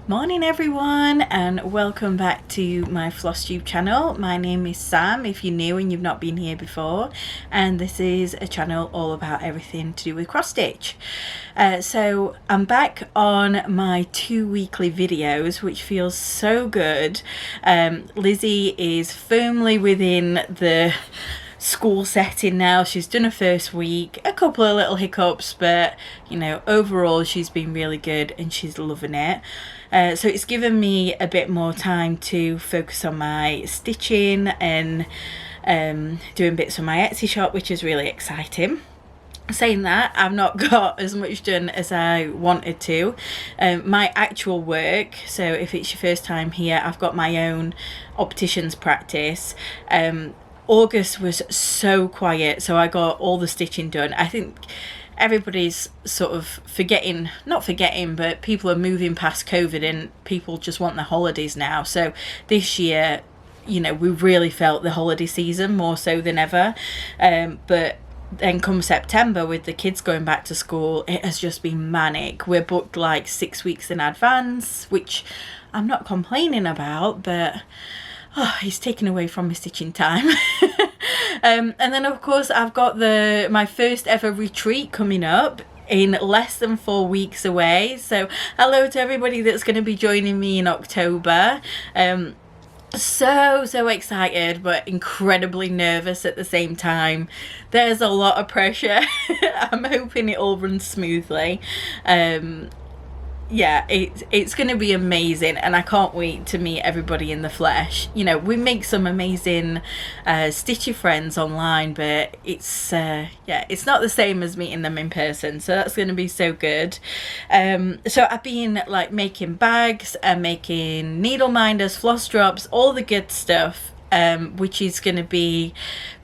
Morning everyone, and welcome back to my Flosstube channel. My name is Sam if you're new and you've not been here before, and this is a channel all about everything to do with cross stitch. So I'm back on my 2 weekly videos, which feels so good. Lizzie is firmly within the school setting now. She's done her first week, a couple of little hiccups, but you know, overall she's been really good and she's loving it. So it's given me a bit more time to focus on my stitching and doing bits on my Etsy shop, which is really exciting. Saying that, I've not got as much done as I wanted to. My actual work, so if it's your first time here, I've got my own optician's practice. August was so quiet, so I got all the stitching done. I think everybody's sort of not forgetting, but people are moving past COVID and people just want their holidays now. So this year, you know, we really felt the holiday season more so than ever. But then come September, with the kids going back to school, it has just been manic. We're booked like 6 weeks in advance, which I'm not complaining about, but it's taken away from my stitching time. And then of course I've got my first ever retreat coming up in less than 4 weeks away. So hello to everybody that's going to be joining me in October. So excited, but incredibly nervous at the same time. There's a lot of pressure. I'm hoping it all runs smoothly. Yeah, it's going to be amazing, and I can't wait to meet everybody in the flesh. You know, we make some amazing stitchy friends online, but it's it's not the same as meeting them in person, so that's going to be so good. So I've been like making bags and making needle minders, floss drops, all the good stuff, which is going to be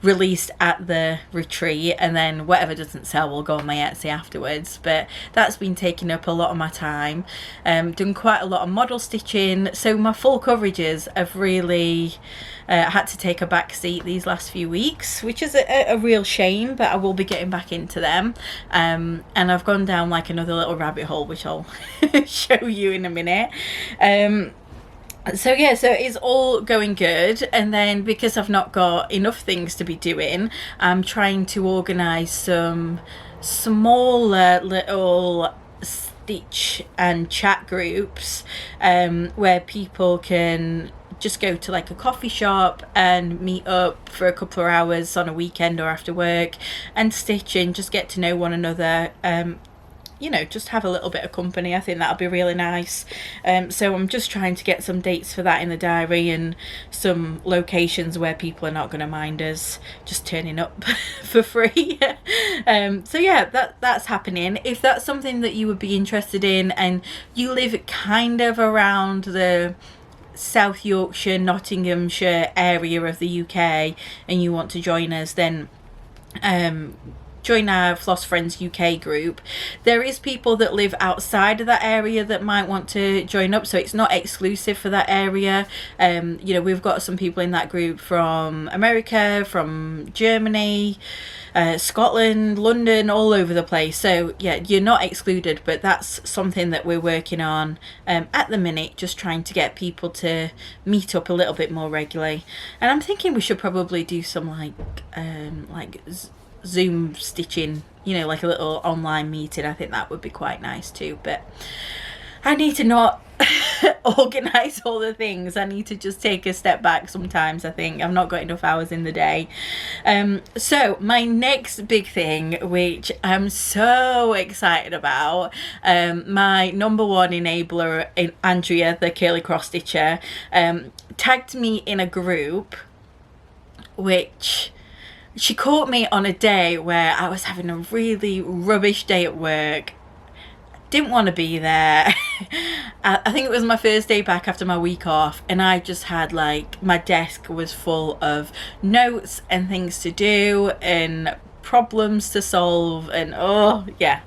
released at the retreat, and then whatever doesn't sell will go on my Etsy afterwards. But that's been taking up a lot of my time. Done quite a lot of model stitching, so my full coverages have really had to take a back seat these last few weeks, which is a real shame, but I will be getting back into them. And I've gone down like another little rabbit hole, which I'll show you in a minute. So yeah, so it's all going good, and then because I've not got enough things to be doing, I'm trying to organise some smaller little stitch and chat groups where people can just go to like a coffee shop and meet up for a couple of hours on a weekend or after work and stitch and just get to know one another. You know, just have a little bit of company. I think that'll be really nice. So I'm just trying to get some dates for that in the diary, and some locations where people are not going to mind us just turning up for free. So yeah, that's happening. If that's something that you would be interested in, and you live kind of around the South Yorkshire, Nottinghamshire area of the UK, and you want to join us, then join our Floss Friends UK group. There is people that live outside of that area that might want to join up, so it's not exclusive for that area. You know, we've got some people in that group from America, from Germany, Scotland, London, all over the place. So yeah, you're not excluded, but that's something that we're working on at the minute, just trying to get people to meet up a little bit more regularly. And I'm thinking we should probably do some like Zoom stitching, you know, like a little online meeting. I think that would be quite nice too, but I need to not organise all the things. I need to just take a step back sometimes. I think I've not got enough hours in the day. So my next big thing, which I'm so excited about, my number one enabler, Andrea the curly cross stitcher, tagged me in a group, which she caught me on a day where I was having a really rubbish day at work. Didn't want to be there. I think it was my first day back after my week off, and I just had like, my desk was full of notes and things to do and problems to solve, and oh yeah.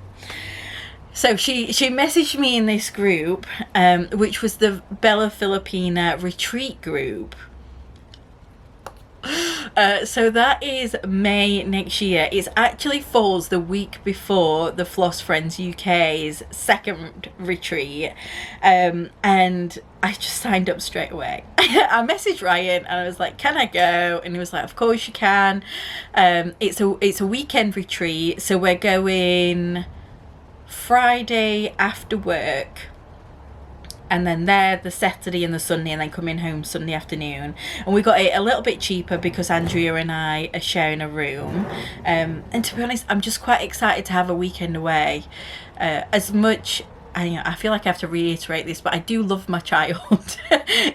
So she messaged me in this group, which was the Bella Filipina retreat group. So that is May next year. It actually falls the week before the Floss Friends UK's second retreat, and I just signed up straight away. I messaged Ryan and I was like, can I go? And he was like, of course you can. It's a weekend retreat, so we're going Friday after work, and then there the Saturday and the Sunday, and then coming home Sunday afternoon. And we got it a little bit cheaper because Andrea and I are sharing a room, and to be honest, I'm just quite excited to have a weekend away. As much, I feel like I have to reiterate this, but I do love my child.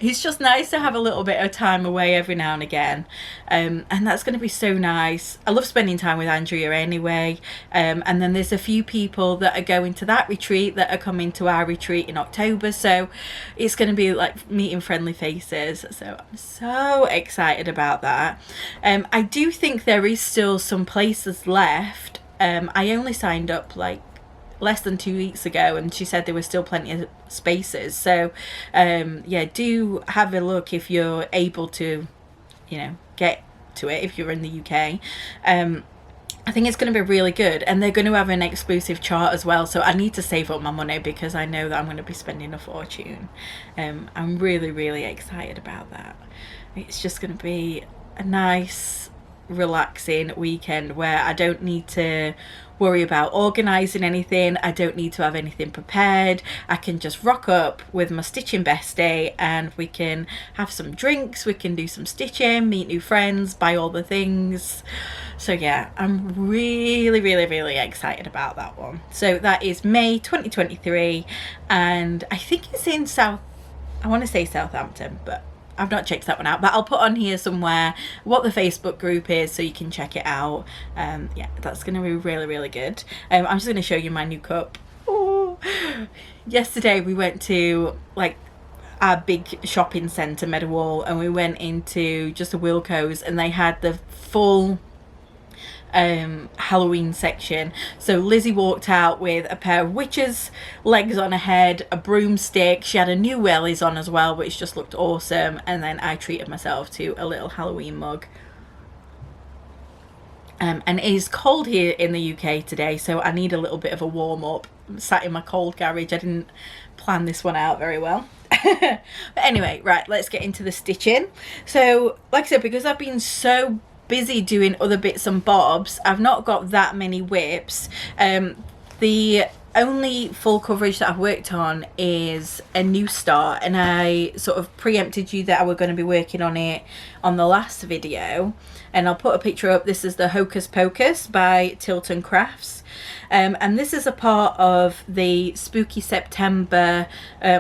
It's just nice to have a little bit of time away every now and again, and that's going to be so nice. I love spending time with Andrea anyway, and then there's a few people that are going to that retreat that are coming to our retreat in October, so it's going to be like meeting friendly faces, so I'm so excited about that. I do think there is still some places left. I only signed up like less than 2 weeks ago, and she said there were still plenty of spaces, so yeah, do have a look if you're able to, get to it if you're in the UK. I think it's going to be really good, and they're going to have an exclusive chart as well, so I need to save up my money because I know that I'm going to be spending a fortune. I'm really excited about that. It's just going to be a nice relaxing weekend where I don't need to worry about organising anything. I don't need to have anything prepared. I can just rock up with my stitching bestie and we can have some drinks, we can do some stitching, meet new friends, buy all the things. So yeah, I'm really excited about that one. So that is May 2023, and I think it's in I want to say Southampton, but I've not checked that one out, but I'll put on here somewhere what the Facebook group is so you can check it out. Yeah, that's going to be really good. I'm just going to show you my new cup. Oh. Yesterday we went to like our big shopping centre, Meadowall, and we went into just a Wilko's, and they had the full Halloween section. So Lizzie walked out with a pair of witches legs on her head, a broomstick, she had a new wellies on as well, which just looked awesome, and then I treated myself to a little Halloween mug. And it is cold here in the UK today, so I need a little bit of a warm up. I'm sat in my cold garage. I didn't plan this one out very well. But anyway, right, let's get into the stitching. So like I said, because I've been so busy doing other bits and bobs, I've not got that many whips. The only full coverage that I've worked on is a new start, and I sort of preempted you that I were going to be working on it on the last video, and I'll put a picture up. This is the Hocus Pocus by Tilton Crafts, and this is a part of the Spooky September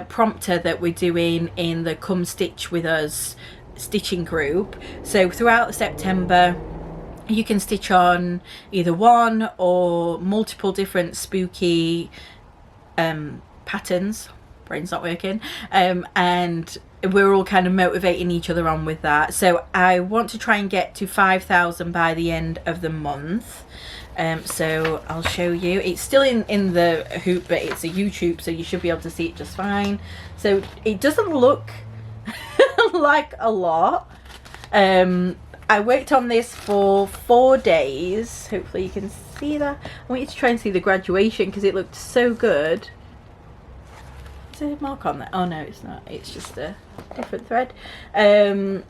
prompter that we're doing in the Come Stitch With Us stitching group. So throughout September you can stitch on either one or multiple different spooky patterns. Brain's not working. And we're all kind of motivating each other on with that. So I want to try and get to 5,000 by the end of the month. So I'll show you. It's still in the hoop, but it's a YouTube, so you should be able to see it just fine. So it doesn't look like a lot. I worked on this for 4 days. Hopefully you can see that. I want you to try and see the graduation because it looked so good. Is there a mark on that? Oh no, it's not. It's just a different thread. So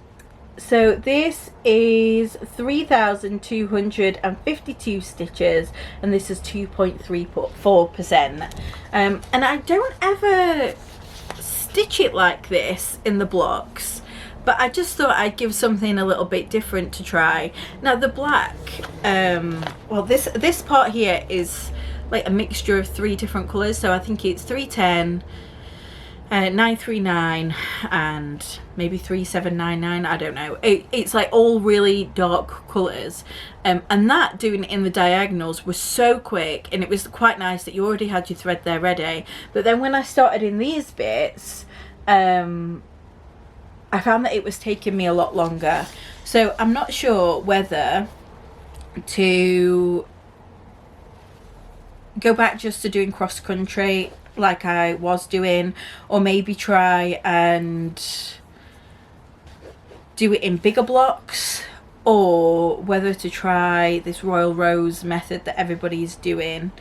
this is 3,252 stitches, and this is 2.34%. And I don't ever stitch it like this in the blocks, but I just thought I'd give something a little bit different to try. Now the black, well this part here is like a mixture of 3 different colours, so I think it's 310, 939 and maybe 3799. I don't know. It's like all really dark colours, and that doing it in the diagonals was so quick, and it was quite nice that you already had your thread there ready. But then when I started in these bits, I found that it was taking me a lot longer. So I'm not sure whether to go back just to doing cross country like I was doing, or maybe try and do it in bigger blocks, or whether to try this Royal Rose method that everybody's doing.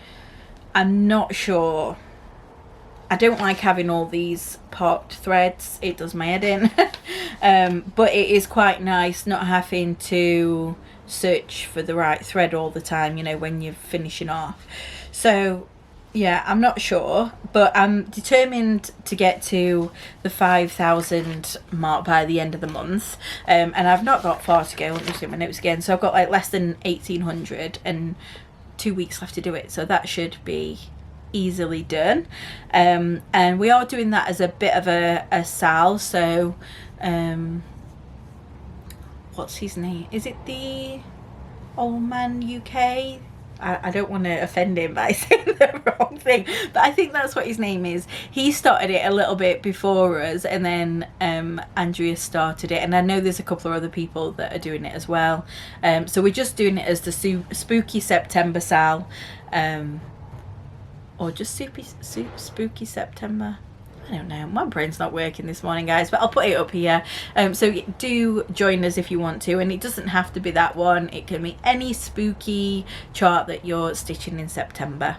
I'm not sure. I don't like having all these parked threads. It does my head in. But it is quite nice not having to search for the right thread all the time, you know, when you're finishing off. So yeah, I'm not sure, but I'm determined to get to the 5,000 mark by the end of the month. And I've not got far to go. Let me see my notes again. So I've got like less than 1,800 and 2 weeks left to do it. So that should be easily done. And we are doing that as a bit of a sal. So what's his name? Is it the Old Man UK? I don't want to offend him by saying the wrong thing, but I think that's what his name is. He started it a little bit before us, and then Andrea started it, and I know there's a couple of other people that are doing it as well. So we're just doing it as the Spooky September Sal, or just Spooky September. I don't know, my brain's not working this morning, guys, but I'll put it up here. So do join us if you want to, and it doesn't have to be that one. It can be any spooky chart that you're stitching in September.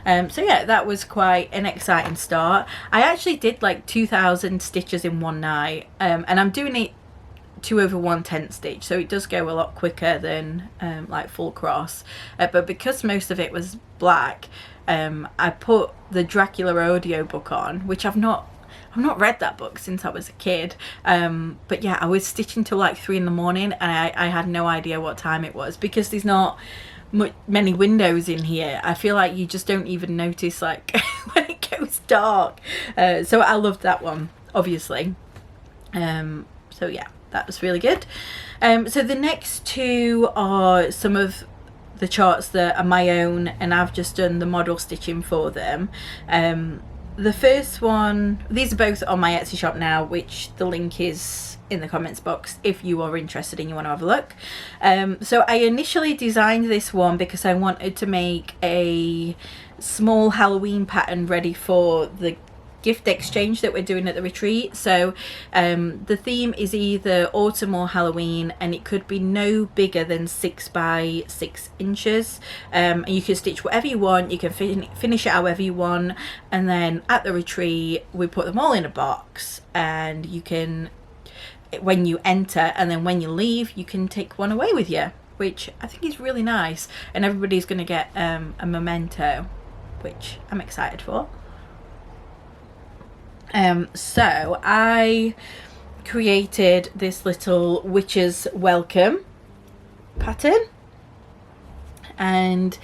So yeah, that was quite an exciting start. I actually did like 2,000 stitches in one night, and I'm doing it 2 over 1/10 stitch, so it does go a lot quicker than like full cross. But because most of it was black, I put the Dracula audiobook on, which I've not read that book since I was a kid. But yeah, I was stitching till like 3 in the morning, and I had no idea what time it was, because there's not many windows in here. I feel like you just don't even notice like when it goes dark. So I loved that one, obviously. So yeah, that was really good. So the next two are some of the charts that are my own, and I've just done the model stitching for them. The first one, these are both on my Etsy shop now, which the link is in the comments box if you are interested and you want to have a look. So I initially designed this one because I wanted to make a small Halloween pattern ready for the gift exchange that we're doing at the retreat. So the theme is either autumn or Halloween, and it could be no bigger than 6 by 6 inches, and you can stitch whatever you want. You can finish it however you want, and then at the retreat we put them all in a box, and you can, when you enter and then when you leave, you can take one away with you, which I think is really nice, and everybody's going to get a memento, which I'm excited for. So I created this little witch's welcome pattern, and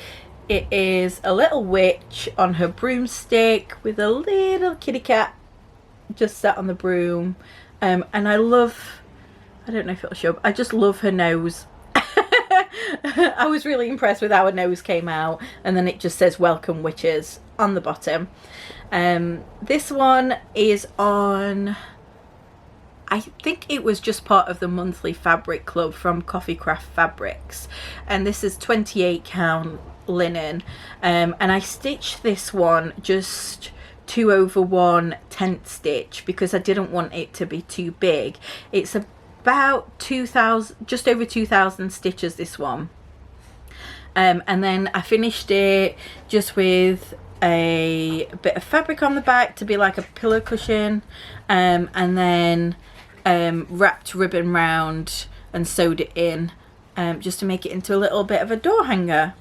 it is a little witch on her broomstick with a little kitty cat just sat on the broom. And I don't know if it'll show up, I just love her nose. I was really impressed with how her nose came out, and then it just says welcome witches on the bottom. This one is on, I think it was just part of the monthly fabric club from Coffee Craft Fabrics, and this is 28 count linen, and I stitched this one just 2 over 1/10 stitch because I didn't want it to be too big. It's about 2,000, just over 2,000 stitches, this one. And then I finished it just with a bit of fabric on the back to be like a pillow cushion, and then wrapped ribbon round and sewed it in, just to make it into a little bit of a door hanger.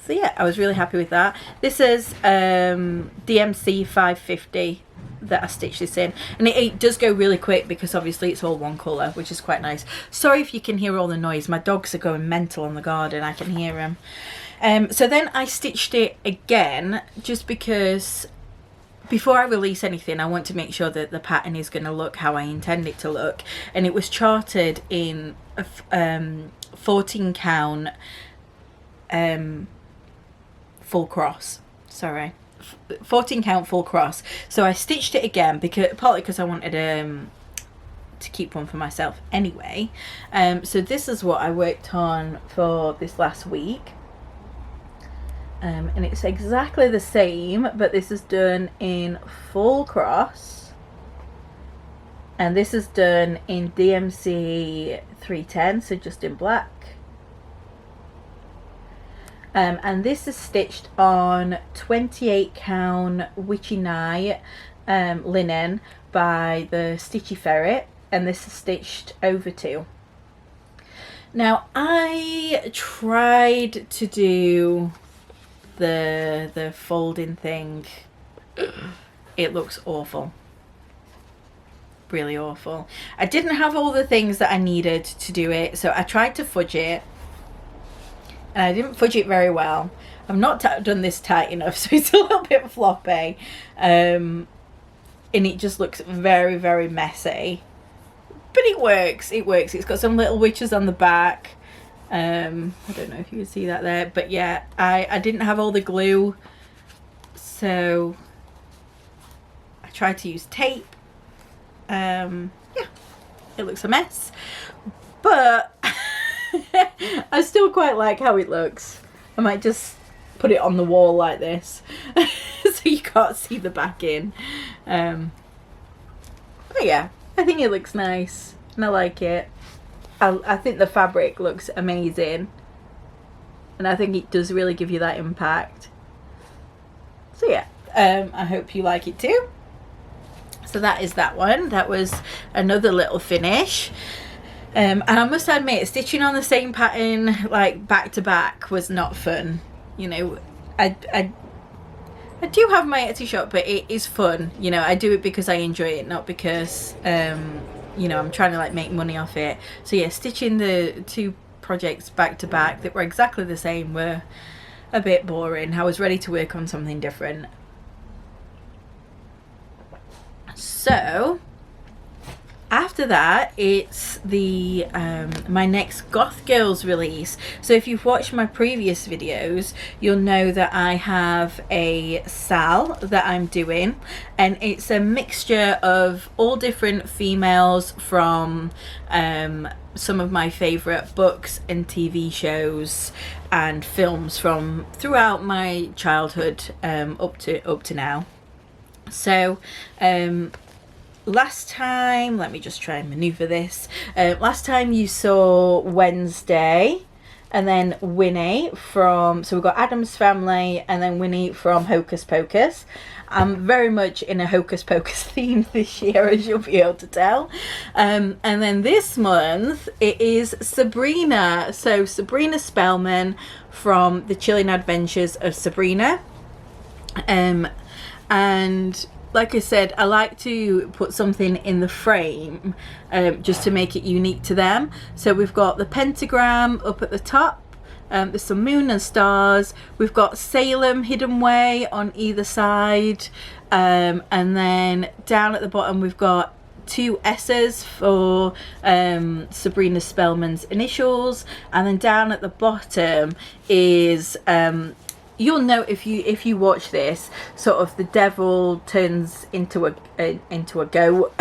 So yeah, I was really happy with that. This is DMC 550 that I stitched this in, and it does go really quick because obviously it's all one colour, which is quite nice. Sorry if you can hear all the noise, my dogs are going mental in the garden, I can hear them. So then I stitched it again just because before I release anything I want to make sure that the pattern is going to look how I intend it to look, and it was charted in a 14 count full cross, sorry, 14 count full cross. So I stitched it again because partly because I wanted to keep one for myself anyway. So this is what I worked on for this last week, and it's exactly the same, but this is done in full cross, and this is done in DMC 310, so just in black. And this is stitched on 28 count Witchy Night linen by the Stitchy Ferret, and this is stitched over 2. Now I tried to do the folding thing. It looks awful, really awful. I didn't have all the things that I needed to do it, so I tried to fudge it, and I didn't fudge it very well. I've not done this tight enough, so it's a little bit floppy, and it just looks very, very messy. But it works, it works. It's got some little witches on the back. I don't know if you can see that there, but yeah, I didn't have all the glue, so I tried to use tape. Yeah, it looks a mess, but I still quite like how it looks. I might just put it on the wall like this so you can't see the back in. But yeah, I think it looks nice and I like it. I think the fabric looks amazing, and I think it does really give you that impact. So yeah, I hope you like it too. So that is that one. That was another little finish. And I must admit, stitching on the same pattern like back to back was not fun. You know, I do have my Etsy shop, but it is fun. You know, I do it because I enjoy it, not because you know, I'm trying to like make money off it. So yeah, stitching the 2 projects back to back that were exactly the same were a bit boring. I was ready to work on something different. So after that, it's the my next Goth Girls release. So if you've watched my previous videos, you'll know that I have a sal that I'm doing, and it's a mixture of all different females from some of my favorite books and TV shows and films from throughout my childhood up to now. So last time, let me just try and maneuver this. Last time you saw Wednesday, and then Winnie from, so we've got Adam's Family, and then Winnie from Hocus Pocus. I'm very much in a Hocus Pocus theme this year, as you'll be able to tell. And then this month it is Sabrina. So Sabrina Spellman from The Chilling Adventures of Sabrina. And like I said, I like to put something in the frame just to make it unique to them. So we've got the pentagram up at the top. There's some moon and stars. We've got Salem Hidden Way on either side. And then down at the bottom we've got 2 S's for Sabrina Spellman's initials. And then down at the bottom is... you'll know if you watch this, sort of the devil turns into a goat,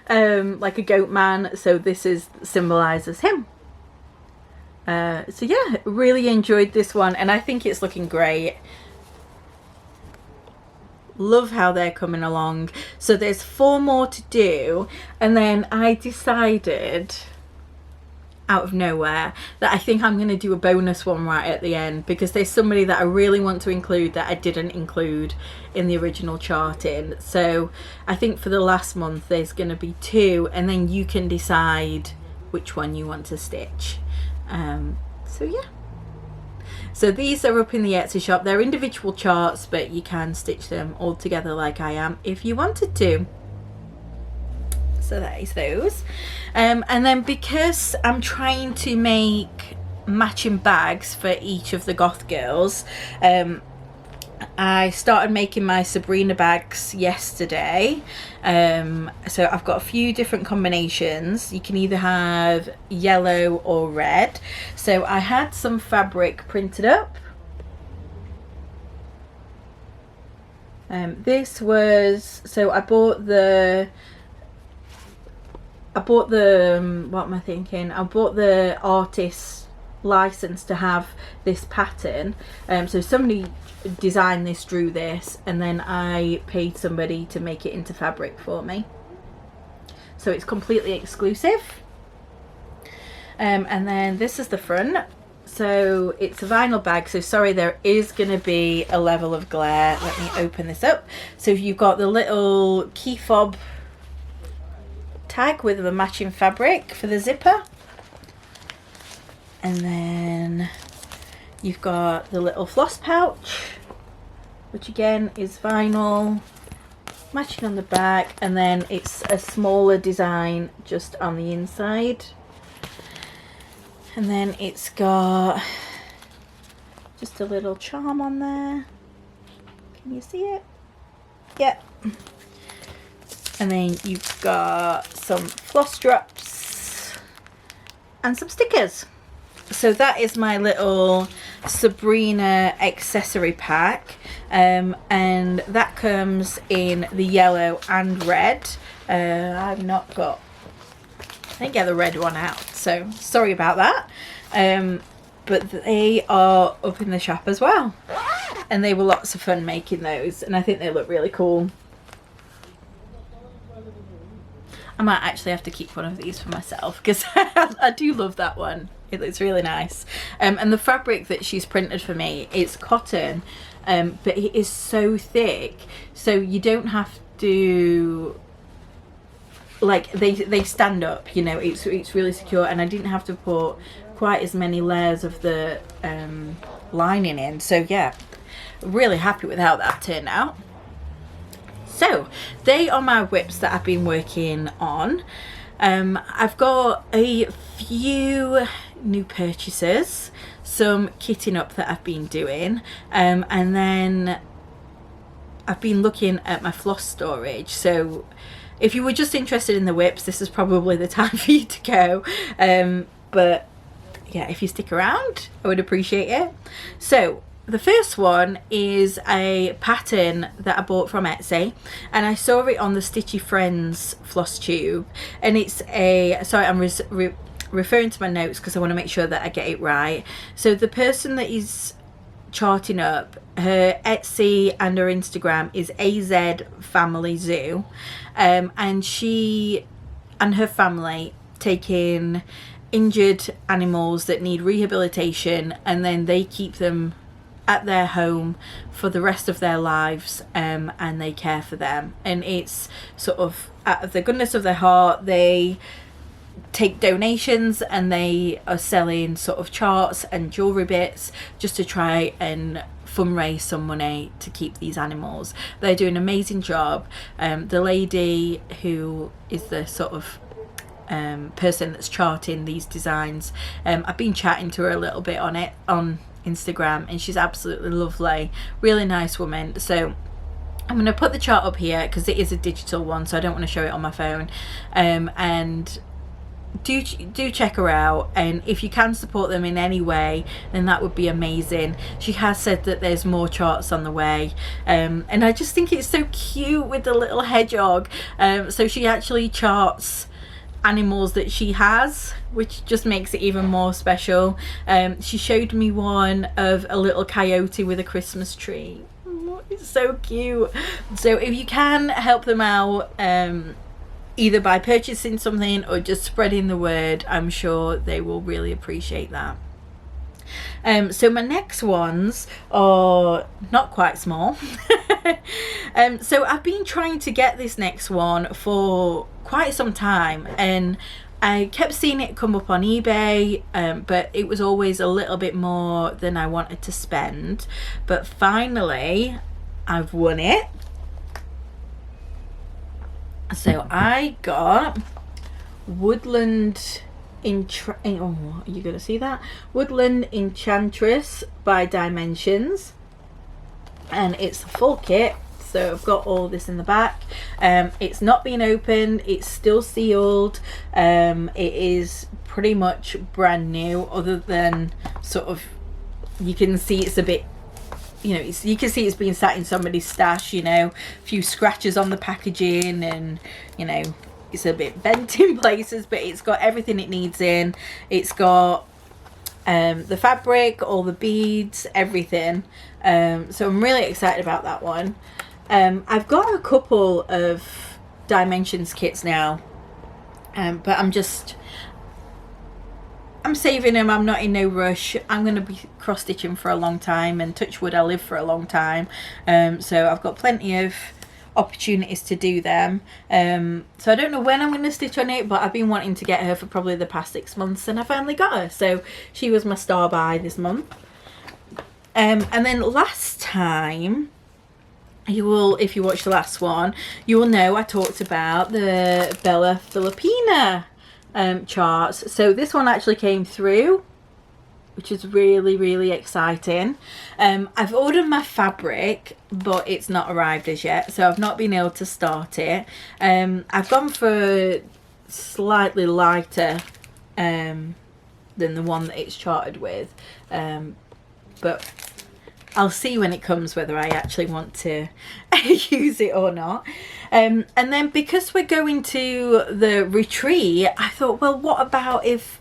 like a goat man. So this symbolizes him. So yeah, really enjoyed this one, and I think it's looking great. Love how they're coming along. So there's 4 more to do, and then I decided out of nowhere that I think I'm going to do a bonus one right at the end, because there's somebody that I really want to include that I didn't include in the original charting. So I think for the last month there's going to be 2, and then you can decide which one you want to stitch. So yeah, so these are up in the Etsy shop. They're individual charts, but you can stitch them all together like I am if you wanted to. So that is those. And then because I'm trying to make matching bags for each of the Goth girls, I started making my Sabrina bags yesterday. So I've got a few different combinations. You can either have yellow or red. So I had some fabric printed up. This was, so I bought the what am I thinking? I bought the artist's license to have this pattern. So somebody designed this, drew this, and then I paid somebody to make it into fabric for me. so it's completely exclusive. And then this is the front. So it's a vinyl bag, so sorry, there is going to be a level of glare. Let me open this up. So you've got the little key fob tag with the matching fabric for the zipper, and then you've got the little floss pouch, which again is vinyl, matching on the back, and then it's a smaller design just on the inside. And then it's got just a little charm on there. Can you see it? Yep. And then you've got some floss drops and some stickers. So that is my little Sabrina accessory pack. And that comes in the yellow and red. I've not got, I didn't get the red one out, so sorry about that. But they are up in the shop as well, and they were lots of fun making those, and I think they look really cool. I might actually have to keep one of these for myself because I do love that one. It looks really nice. And the fabric that she's printed for me, it's cotton, but it is so thick, so you don't have to, like, they stand up, you know, it's really secure, and I didn't have to put quite as many layers of the lining in. So yeah, really happy with how that turned out. So they are my whips that I've been working on. I've got a few new purchases, some kitting up that I've been doing, and then I've been looking at my floss storage. So if you were just interested in the whips, this is probably the time for you to go. But yeah, if you stick around, I would appreciate it. So the first one is a pattern that I bought from Etsy, and I saw it on the Stitchy Friends Flosstube, and it's a, sorry, I'm referring to my notes because I want to make sure that I get it right. So the person that is charting up, her Etsy and her Instagram is AZ Family Zoo, and she and her family take in injured animals that need rehabilitation, and then they keep them at their home for the rest of their lives, and they care for them, and it's sort of out of the goodness of their heart. They take donations, and they are selling sort of charts and jewelry bits just to try and fundraise some money to keep these animals. They're doing an amazing job. The lady who is the sort of person that's charting these designs, I've been chatting to her a little bit on it on Instagram, and she's absolutely lovely, really nice woman. So I'm going to put the chart up here because it is a digital one, so I don't want to show it on my phone, and do check her out, and if you can support them in any way, then that would be amazing. She has said that there's more charts on the way, and I just think it's so cute with the little hedgehog. So she actually charts animals that she has, which just makes it even more special. She showed me one of a little coyote with a Christmas tree. Oh, it's so cute. So if you can help them out, either by purchasing something or just spreading the word, I'm sure they will really appreciate that. So my next ones are not quite small. So I've been trying to get this next one for quite some time, and I kept seeing it come up on eBay, but it was always a little bit more than I wanted to spend. But finally I've won it. So I got Woodland oh, are you gonna see that? Woodland Enchantress by Dimensions, and it's a full kit. So I've got all this in the back. It's not been opened, it's still sealed. It is pretty much brand new, other than sort of, you can see it's a bit, you know, you can see it's been sat in somebody's stash, you know, a few scratches on the packaging, and you know, it's a bit bent in places, but it's got everything it needs in. It's got the fabric, all the beads, everything. So I'm really excited about that one. I've got a couple of Dimensions kits now, But I'm saving them. I'm not in no rush. I'm going to be cross stitching for a long time, and touch wood, I live for a long time. So I've got plenty of opportunities to do them. So I don't know when I'm going to stitch on it, but I've been wanting to get her for probably the past 6 months, and I finally got her. So she was my star buy this month. And then last time, you will, if you watched the last one, you will know I talked about the Bella Filipina charts. So this one actually came through, which is really exciting. I've ordered my fabric, but it's not arrived as yet, so I've not been able to start it. I've gone for slightly lighter than the one that it's charted with, but I'll see when it comes whether I actually want to use it or not. And then because we're going to the retreat, I thought, well, what about if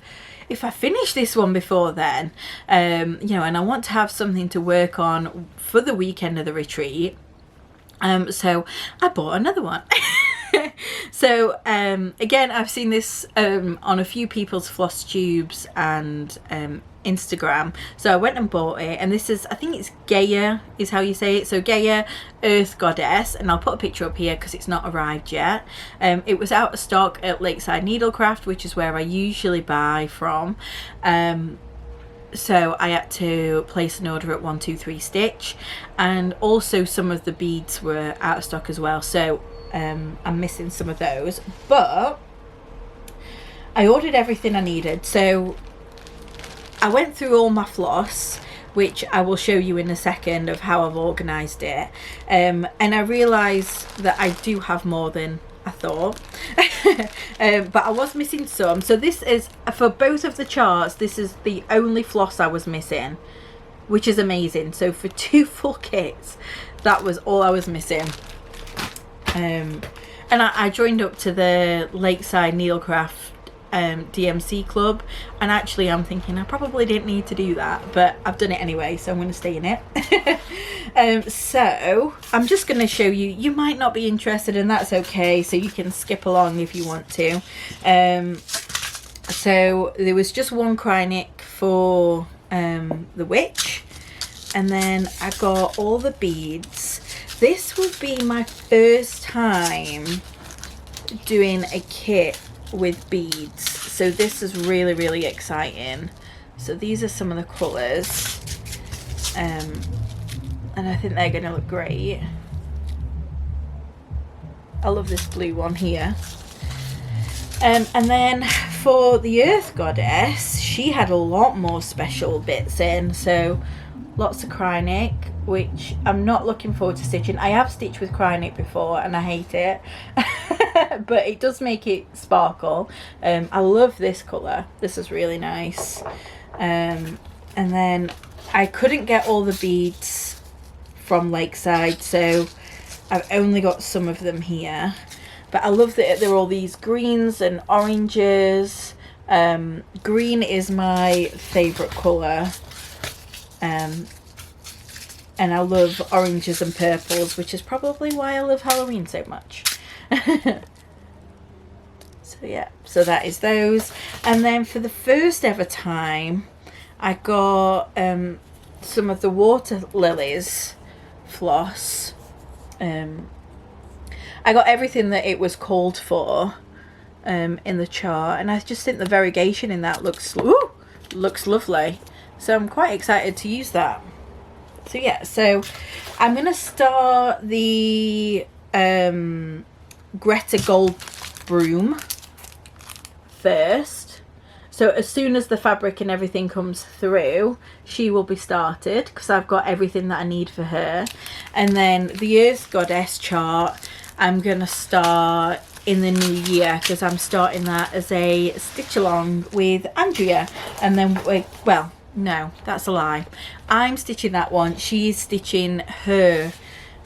I finish this one before then? You know, and I want to have something to work on for the weekend of the retreat. So I bought another one. So again, I've seen this on a few people's Flosstubes and Instagram, so I went and bought it, and this is, I think it's Gaia is how you say it, so Gaia Earth Goddess, and I'll put a picture up here because it's not arrived yet. It was out of stock at Lakeside Needlecraft, which is where I usually buy from, so I had to place an order at 123 Stitch, and also some of the beads were out of stock as well, so I'm missing some of those, but I ordered everything I needed. So I went through all my floss, which I will show you in a second of how I've organised it, and I realised that I do have more than I thought, but I was missing some. So this is, for both of the charts, this is the only floss I was missing, which is amazing. So for 2 full kits, that was all I was missing. And I joined up to the Lakeside Needlecraft DMC club, and actually I'm thinking I probably didn't need to do that, but I've done it anyway, so I'm going to stay in it. So I'm just going to show you. You might not be interested, and that's okay, so you can skip along if you want to. So there was just one Krynic for the witch, and then I got all the beads. This will be my first time doing a kit with beads, so this is really exciting. So these are some of the colours, and I think they're going to look great. I love this blue one here. And then for the Earth Goddess, she had a lot more special bits in, so lots of Krynic, which I'm not looking forward to stitching. I have stitched with Krynic before and I hate it, but it does make it sparkle. I love this colour. This is really nice. And then I couldn't get all the beads from Lakeside, so I've only got some of them here. But I love that there are all these greens and oranges. Green is my favourite colour. And I love oranges and purples, which is probably why I love Halloween so much. So yeah, so that is those. And then for the first ever time, I got some of the water lilies floss. I got everything that it was called for in the chart, and I just think the variegation in that looks lovely. So I'm quite excited to use that. So yeah, so I'm going to start the Greta Gold broom first. So as soon as the fabric and everything comes through, she will be started, because I've got everything that I need for her. And then the Earth Goddess chart, I'm going to start in the new year, because I'm starting that as a stitch along with Andrea. And then, well, no, that's a lie. I'm stitching that one. She's stitching her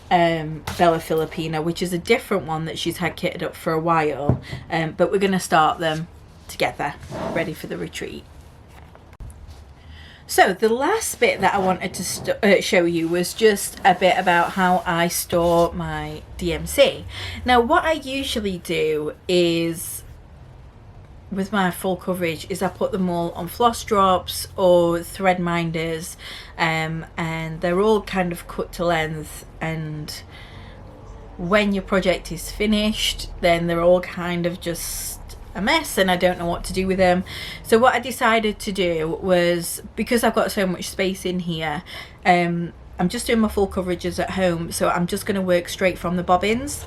Bella Filipina, which is a different one that she's had kitted up for a while. But we're going to start them together, ready for the retreat. So the last bit that I wanted to show you was just a bit about how I store my DMC. Now what I usually do is with my full coverage is I put them all on floss drops or thread minders, and they're all kind of cut to length, and when your project is finished then they're all kind of just a mess and I don't know what to do with them. So what I decided to do was, because I've got so much space in here, I'm just doing my full coverages at home, so I'm just going to work straight from the bobbins.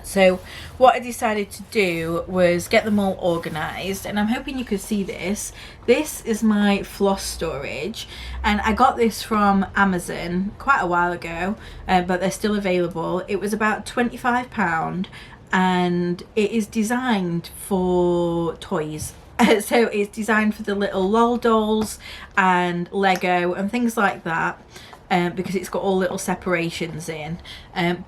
So what I decided to do was get them all organised, and I'm hoping you could see this. This is my floss storage, and I got this from Amazon quite a while ago, but they're still available. It was about £25, and it is designed for toys. So it's designed for the little LOL dolls and Lego and things like that. Because it's got all little separations in,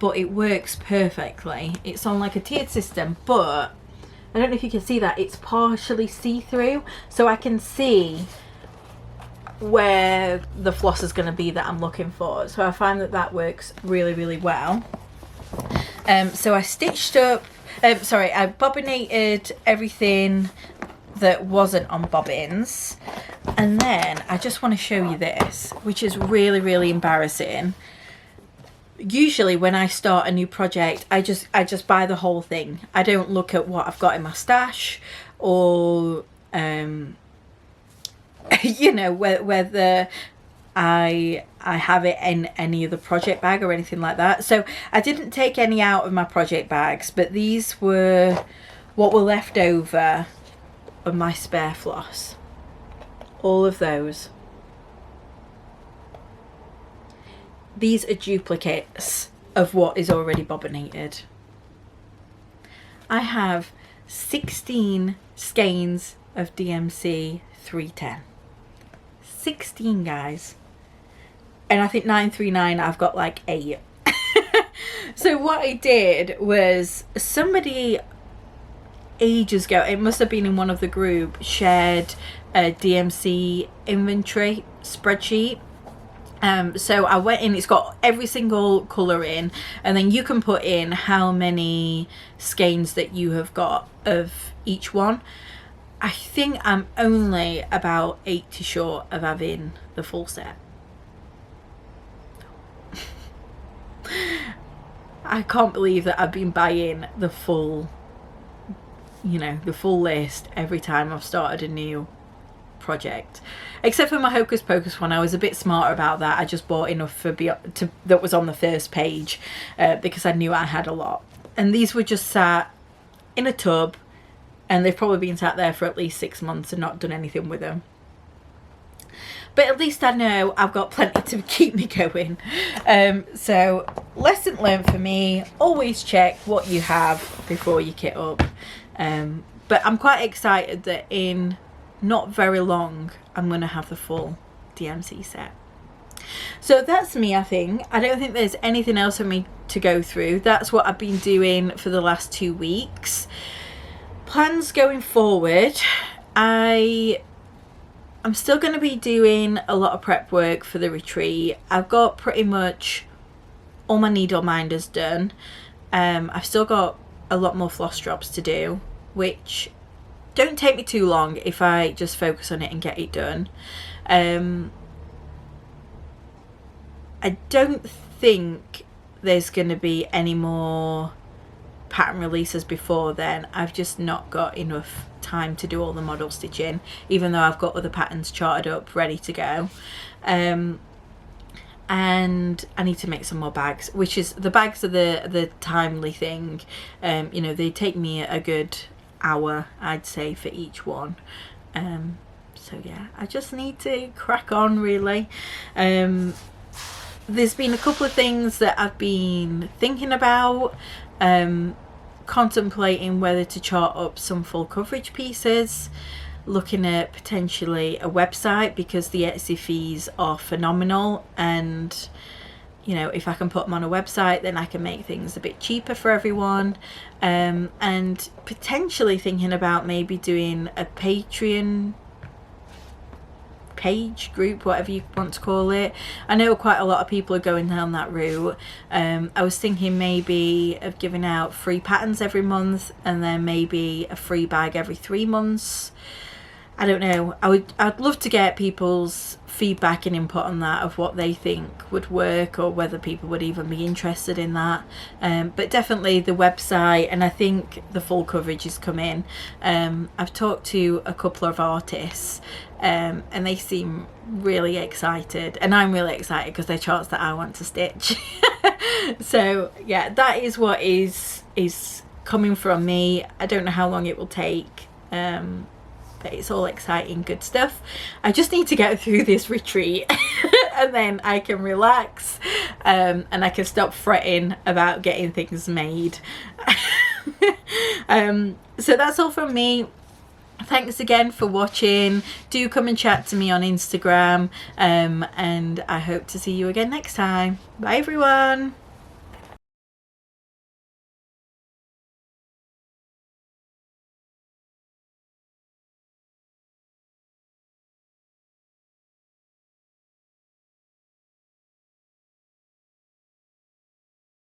but it works perfectly. It's on like a tiered system, but I don't know if you can see that it's partially see-through, so I can see where the floss is going to be that I'm looking for. So I find that that works really, really well. So I stitched up, I bobbinated everything that wasn't on bobbins, and then I just want to show you this, which is really, really embarrassing. Usually when I start a new project, I just buy the whole thing. I don't look at what I've got in my stash, or you know, whether I have it in any other project bag or anything like that. So I didn't take any out of my project bags, but these were what were left over of my spare floss. All of those. These are duplicates of what is already bobbinated. I have 16 skeins of DMC 310. 16, guys. And I think 939 I've got like 8. So what I did was, somebody ages ago, it must have been in one of the group, shared a DMC inventory spreadsheet. So I went in, it's got every single colour in, and then you can put in how many skeins that you have got of each one. I think I'm only about 80 short of having the full set. I can't believe that I've been buying the full, you know, the full list every time I've started a new project. Except for my Hocus Pocus one, I was a bit smarter about that. I just bought enough for that was on the first page, because I knew I had a lot. And these were just sat in a tub, and they've probably been sat there for at least 6 months and not done anything with them. But at least I know I've got plenty to keep me going. So lesson learned for me, always check what you have before you kit up. But I'm quite excited that in not very long I'm going to have the full DMC set. So that's me, I think. I don't think there's anything else for me to go through. That's what I've been doing for the last 2 weeks. Plans going forward, I'm still going to be doing a lot of prep work for the retreat. I've got pretty much all my needle minders done. I've still got a lot more floss drops to do, which don't take me too long if I just focus on it and get it done. I don't think there's going to be any more pattern releases before then. I've just not got enough time to do all the model stitching, even though I've got other patterns charted up ready to go. And I need to make some more bags, which is, the bags are the timely thing. You know, they take me a good hour, I'd say, for each one. So yeah, I just need to crack on, really. There's been a couple of things that I've been thinking about, contemplating whether to chart up some full coverage pieces, looking at potentially a website, because the Etsy fees are phenomenal, and you know, if I can put them on a website, then I can make things a bit cheaper for everyone. And potentially thinking about maybe doing a Patreon page, group, whatever you want to call it. I know quite a lot of people are going down that route. I was thinking maybe of giving out free patterns every month, and then maybe a free bag every 3 months. I don't know. I'd love to get people's feedback and input on that, of what they think would work, or whether people would even be interested in that. But definitely the website, and I think the full coverage is coming. I've talked to a couple of artists, and they seem really excited, and I'm really excited because they're charts that I want to stitch. So yeah, that is what is coming from me. I don't know how long it will take. But it's all exciting, good stuff. I just need to get through this retreat and then I can relax, and I can stop fretting about getting things made. So that's all from me. Thanks again for watching. Do come and chat to me on Instagram, and I hope to see you again next time. Bye everyone.